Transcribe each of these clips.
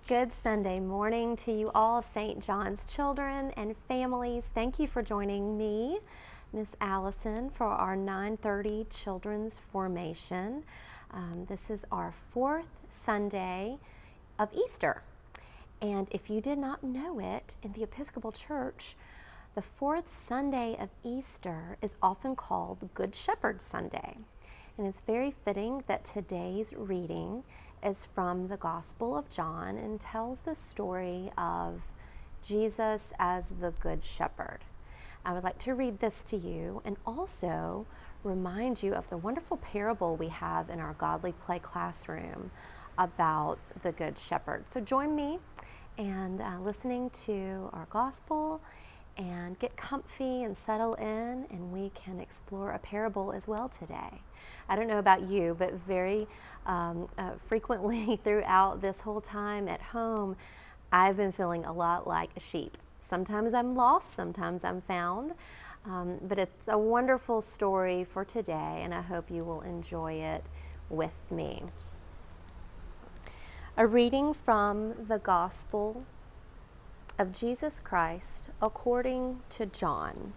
Good Sunday morning to you all, St. John's children and families. Thank you for joining me, Miss Allison, for our 9:30 children's formation. This is our fourth Sunday of Easter. And if you did not know it, in the Episcopal Church, the fourth Sunday of Easter is often called Good Shepherd Sunday. And it's very fitting that today's reading is from the Gospel of John and tells the story of Jesus as the Good Shepherd. I would like to read this to you and also remind you of the wonderful parable we have in our Godly Play classroom about the Good Shepherd. So join me and listening to our Gospel and get comfy and settle in, and we can explore a parable as well today. I don't know about you, but very frequently throughout this whole time at home, I've been feeling a lot like a sheep. Sometimes I'm lost, sometimes I'm found, but it's a wonderful story for today, and I hope you will enjoy it with me. A reading from the Gospel of Jesus Christ according to John.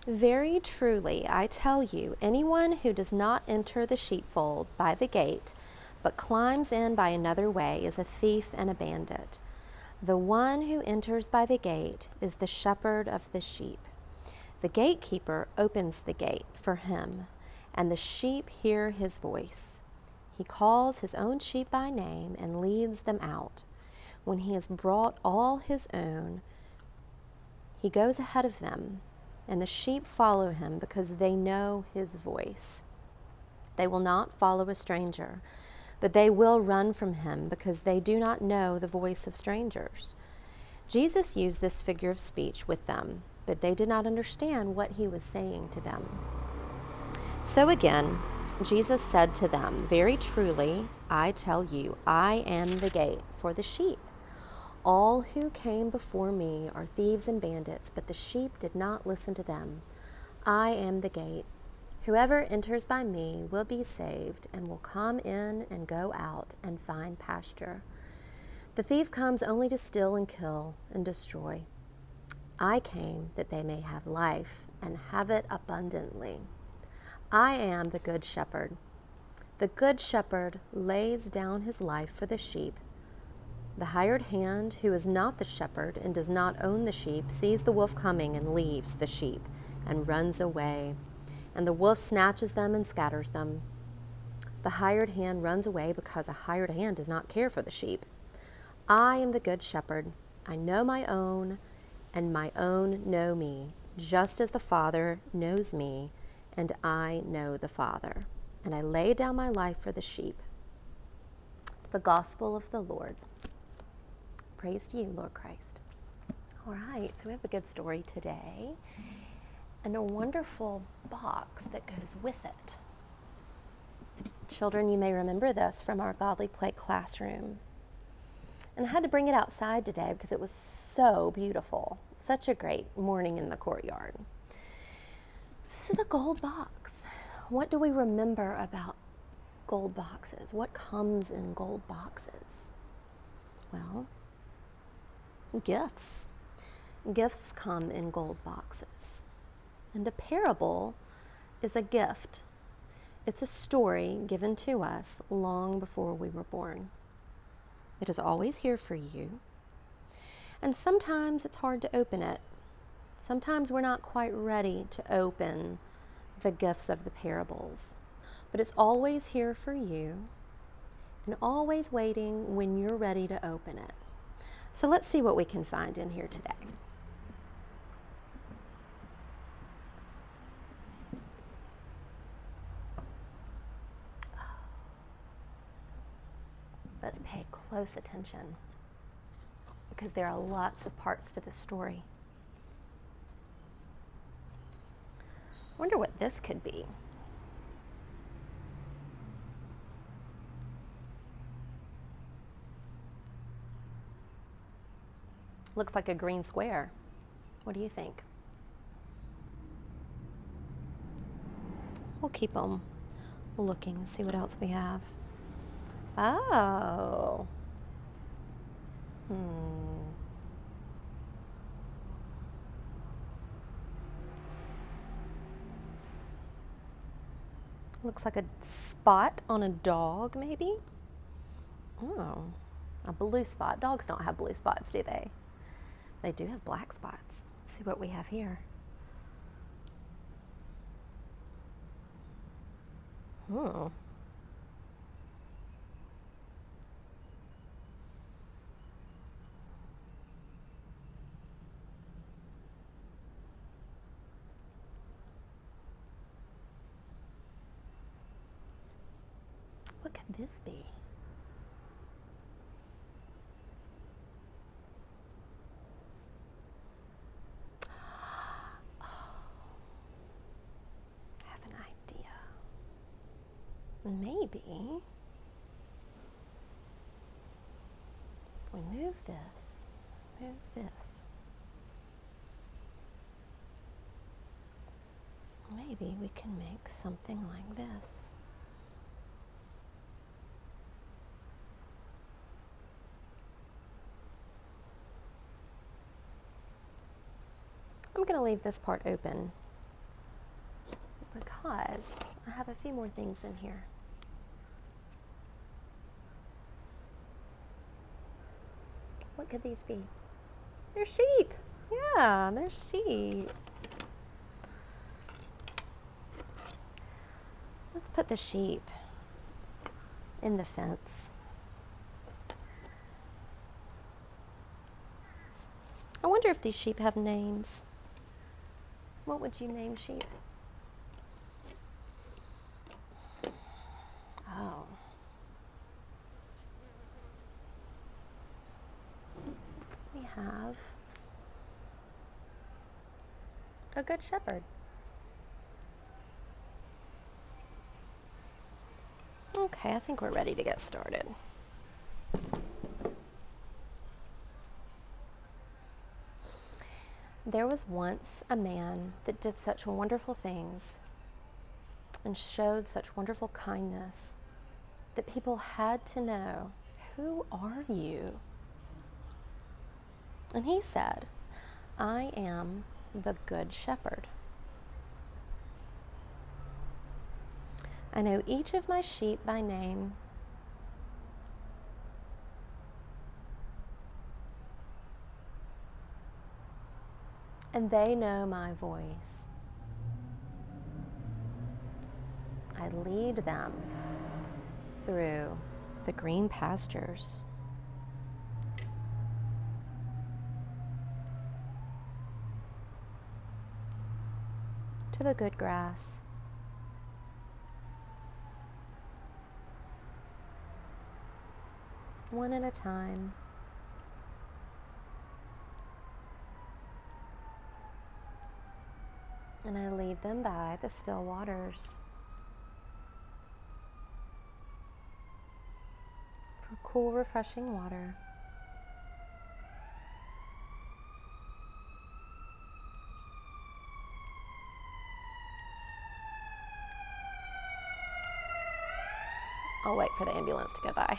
Very truly, I tell you, anyone who does not enter the sheepfold by the gate, but climbs in by another way, is a thief and a bandit. The one who enters by the gate is the shepherd of the sheep. The gatekeeper opens the gate for him, and the sheep hear his voice. He calls his own sheep by name and leads them out. When he has brought all his own, he goes ahead of them, and the sheep follow him because they know his voice. They will not follow a stranger, but they will run from him because they do not know the voice of strangers. Jesus used this figure of speech with them, but they did not understand what he was saying to them. So again, Jesus said to them, very truly, I tell you, I am the gate for the sheep. All who came before me are thieves and bandits, but the sheep did not listen to them. I am the gate. Whoever enters by me will be saved and will come in and go out and find pasture. The thief comes only to steal and kill and destroy. I came that they may have life and have it abundantly. I am the good shepherd. The good shepherd lays down his life for the sheep. The hired hand, who is not the shepherd and does not own the sheep, sees the wolf coming and leaves the sheep and runs away. And the wolf snatches them and scatters them. The hired hand runs away because a hired hand does not care for the sheep. I am the good shepherd. I know my own, and my own know me, just as the Father knows me, and I know the Father, and I lay down my life for the sheep. The Gospel of the Lord. Praise to you, Lord Christ. All right, so we have a good story today, and a wonderful box that goes with it. Children, you may remember this from our Godly Play classroom. And I had to bring it outside today because it was so beautiful. Such a great morning in the courtyard. This is a gold box. What do we remember about gold boxes? What comes in gold boxes? Well, gifts. Gifts come in gold boxes. And a parable is a gift. It's a story given to us long before we were born. It is always here for you. And sometimes it's hard to open it. Sometimes we're not quite ready to open the gifts of the parables, but it's always here for you and always waiting when you're ready to open it. So let's see what we can find in here today. Let's pay close attention because there are lots of parts to the story. Wonder what this could be. Looks like a green square. What do you think? We'll keep them looking, see what else we have. Oh. Looks like a spot on a dog, maybe? Oh, a blue spot. Dogs don't have blue spots, do they? They do have black spots. Let's see what we have here. What could this be? I have an idea. Maybe if we move this, maybe we can make something like this. I'm going to leave this part open because I have a few more things in here. What could these be? They're sheep. Yeah, they're sheep. Let's put the sheep in the fence. I wonder if these sheep have names. What would you name sheep? Oh. We have a good shepherd. Okay, I think we're ready to get started. There was once a man that did such wonderful things and showed such wonderful kindness that people had to know, who are you? And he said, I am the Good Shepherd. I know each of my sheep by name. And they know my voice. I lead them through the green pastures, to the good grass, one at a time. And I lead them by the still waters for cool, refreshing water. I'll wait for the ambulance to go by.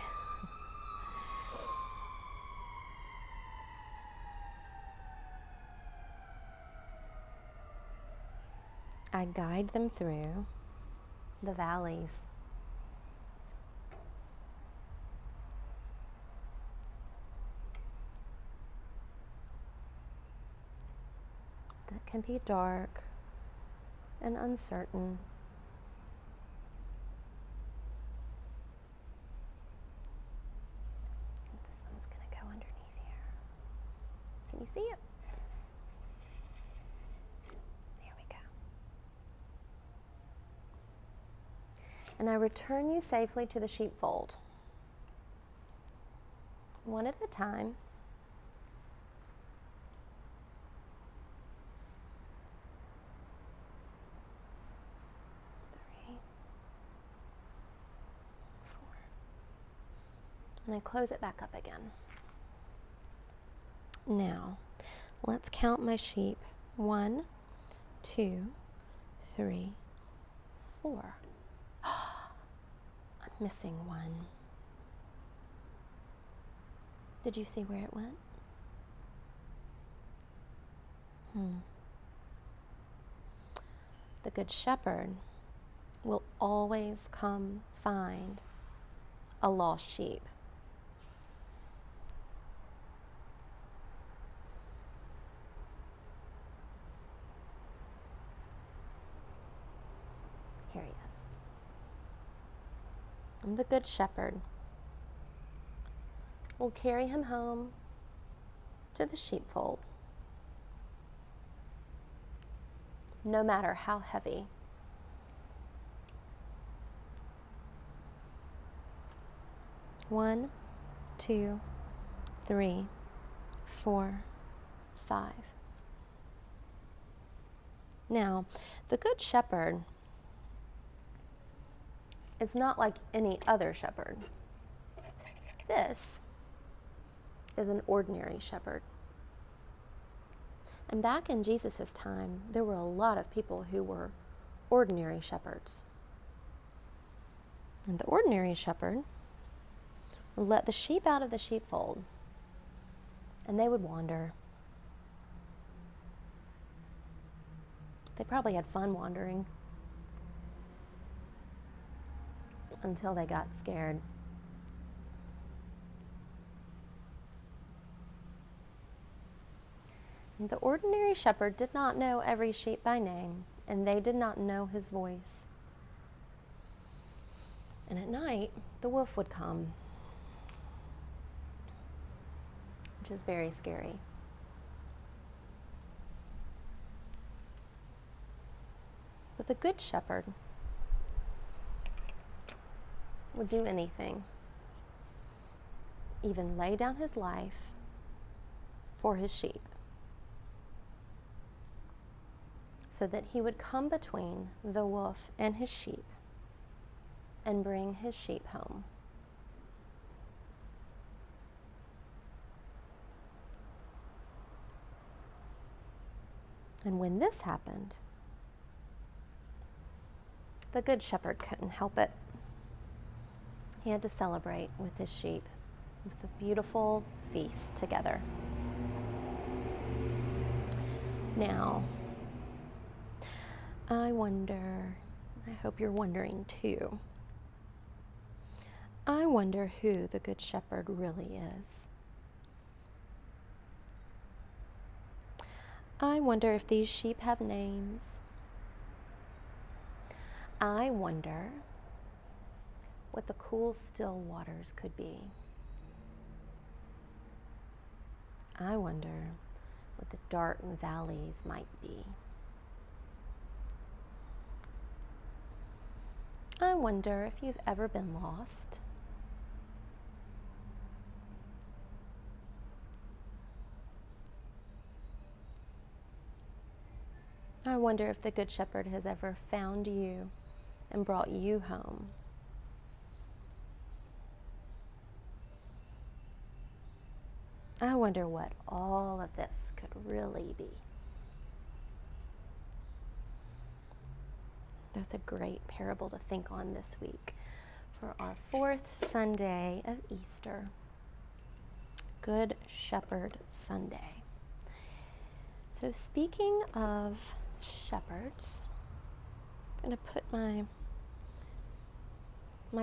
I guide them through the valleys, that can be dark and uncertain. This one's going to go underneath here. Can you see it? There we go. And I return you safely to the sheepfold, one at a time. And I close it back up again. Now, let's count my sheep. 1, 2, 3, 4. I'm missing one. Did you see where it went? The Good Shepherd will always come find a lost sheep. Here he is. And the Good Shepherd will carry him home to the sheepfold, no matter how heavy. One, 2, 3, 4, 5. Now, the Good Shepherd is not like any other shepherd. This is an ordinary shepherd. And back in Jesus' time, there were a lot of people who were ordinary shepherds. And the ordinary shepherd would let the sheep out of the sheepfold, and they would wander. They probably had fun wandering until they got scared. The ordinary shepherd did not know every sheep by name, and they did not know his voice. And at night, the wolf would come, which is very scary. But the Good Shepherd would do anything, even lay down his life for his sheep, so that he would come between the wolf and his sheep and bring his sheep home. And when this happened, the Good Shepherd couldn't help it. He had to celebrate with his sheep with a beautiful feast together. Now, I wonder, I hope you're wondering too, I wonder who the Good Shepherd really is. I wonder if these sheep have names. I wonder what the cool, still waters could be. I wonder what the dark valleys might be. I wonder if you've ever been lost. I wonder if the Good Shepherd has ever found you and brought you home. I wonder what all of this could really be. That's a great parable to think on this week for our fourth Sunday of Easter, Good Shepherd Sunday. So speaking of shepherds, I'm going to put my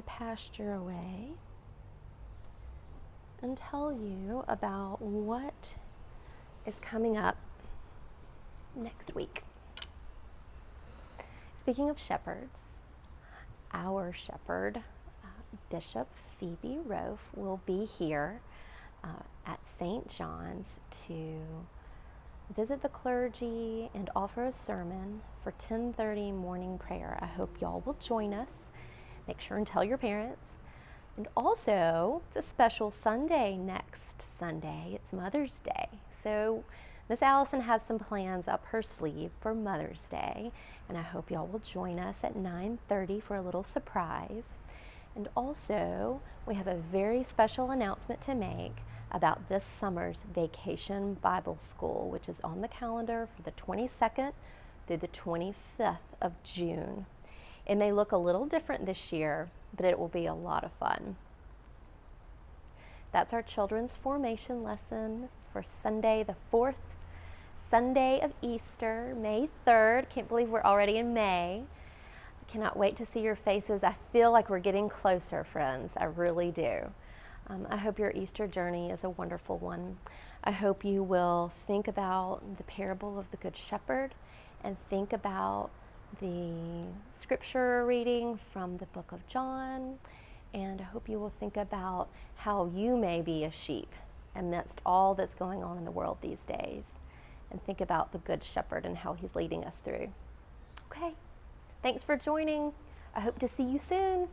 pasture away and tell you about what is coming up next week. Speaking of shepherds, our shepherd, Bishop Phoebe Rofe, will be here at St. John's to visit the clergy and offer a sermon for 10:30 morning prayer. I hope y'all will join us. Make sure and tell your parents. And also, it's a special Sunday next Sunday. It's Mother's Day. So Miss Allison has some plans up her sleeve for Mother's Day, and I hope y'all will join us at 9:30 for a little surprise. And also, we have a very special announcement to make about this summer's Vacation Bible School, which is on the calendar for the 22nd through the 25th of June. It may look a little different this year, but it will be a lot of fun. That's our children's formation lesson for Sunday, the 4th Sunday of Easter, May 3rd. Can't believe we're already in May. I cannot wait to see your faces. I feel like we're getting closer, friends. I really do. I hope your Easter journey is a wonderful one. I hope you will think about the parable of the Good Shepherd and think about the scripture reading from the book of John. And I hope you will think about how you may be a sheep amidst all that's going on in the world these days. And think about the Good Shepherd and how he's leading us through. Okay, thanks for joining. I hope to see you soon.